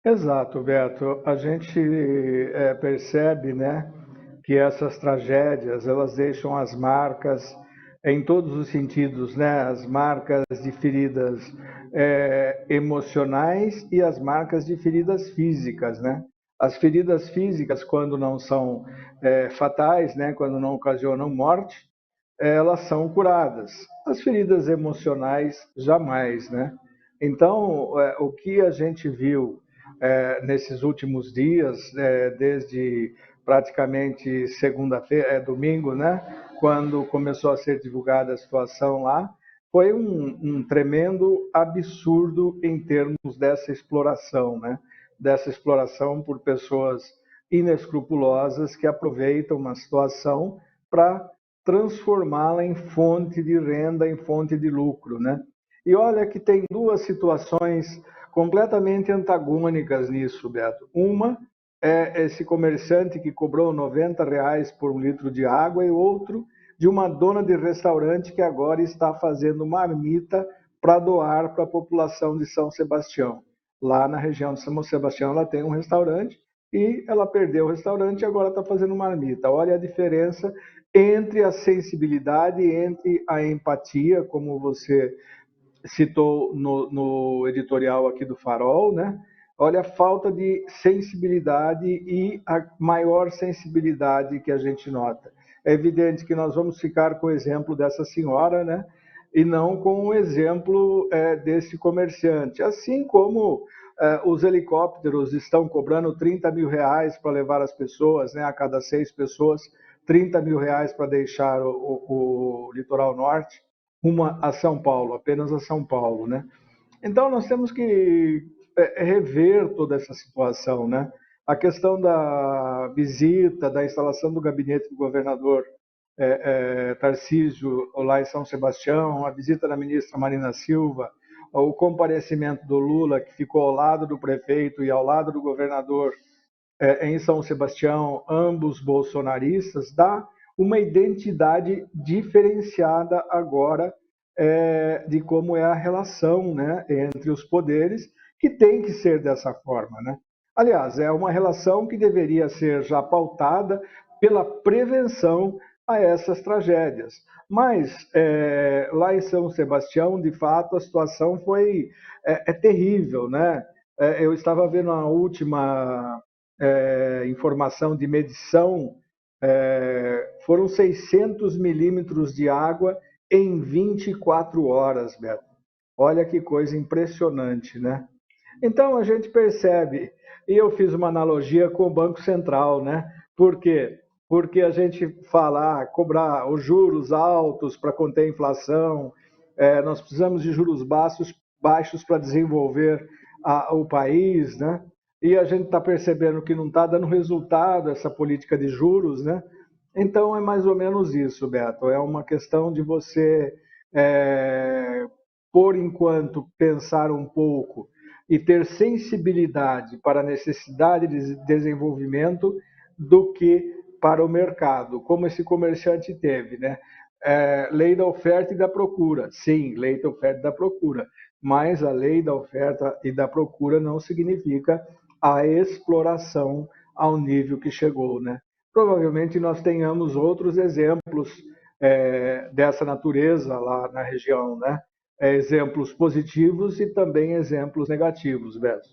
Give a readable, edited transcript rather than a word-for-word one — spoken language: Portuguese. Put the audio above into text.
Exato, Beto. A gente percebe, né, que essas tragédias elas deixam as marcas em todos os sentidos, né? As marcas de feridas emocionais e as marcas de feridas físicas, né? As feridas físicas, quando não são fatais, né, quando não ocasionam morte, elas são curadas. As feridas emocionais, jamais, né? Então, o que a gente viu nesses últimos dias, desde praticamente segunda-feira, domingo, né? Quando começou a ser divulgada a situação lá, foi um tremendo absurdo em termos dessa exploração, né? Dessa exploração por pessoas inescrupulosas que aproveitam uma situação para transformá-la em fonte de renda, em fonte de lucro, né? E olha que tem duas situações completamente antagônicas nisso, Beto. Uma é esse comerciante que cobrou R$ 90 por um litro de água e outro de uma dona de restaurante que agora está fazendo marmita para doar para a população de São Sebastião. Lá na região de São Sebastião ela tem um restaurante e ela perdeu o restaurante e agora está fazendo marmita. Olha a diferença entre a sensibilidade, entre a empatia, como você citou no editorial aqui do Farol, né? Olha a falta de sensibilidade e a maior sensibilidade que a gente nota. É evidente que nós vamos ficar com o exemplo dessa senhora, né? E não com o exemplo desse comerciante. Assim como os helicópteros estão cobrando R$ 30.000 para levar as pessoas, né? A cada 6 pessoas, R$ 30.000 para deixar o litoral norte rumo a São Paulo, apenas a São Paulo, né? Então nós temos que rever toda essa situação, né? A questão da visita, da instalação do gabinete do governador Tarcísio lá em São Sebastião, a visita da ministra Marina Silva, o comparecimento do Lula, que ficou ao lado do prefeito e ao lado do governador em São Sebastião, ambos bolsonaristas, dá uma identidade diferenciada agora de como é a relação, né, entre os poderes, que tem que ser dessa forma, né? Aliás, é uma relação que deveria ser já pautada pela prevenção a essas tragédias. Mas lá em São Sebastião, de fato, a situação foi terrível, né? Eu estava vendo a última informação de medição, foram 600 milímetros de água em 24 horas, Beto. Olha que coisa impressionante, né? Então a gente percebe, e eu fiz uma analogia com o Banco Central, né? Por quê? Porque a gente fala, cobrar os juros altos para conter a inflação, nós precisamos de juros baixos para desenvolver o país, né? E a gente está percebendo que não está dando resultado essa política de juros, né? Então é mais ou menos isso, Beto. É uma questão de você, é, por enquanto, pensar um pouco e ter sensibilidade para a necessidade de desenvolvimento do que para o mercado, como esse comerciante teve, né? Lei da oferta e da procura. Sim, lei da oferta e da procura. Mas a lei da oferta e da procura não significa a exploração ao nível que chegou, né? Provavelmente nós tenhamos outros exemplos dessa natureza lá na região, né? Exemplos positivos e também exemplos negativos, Beto.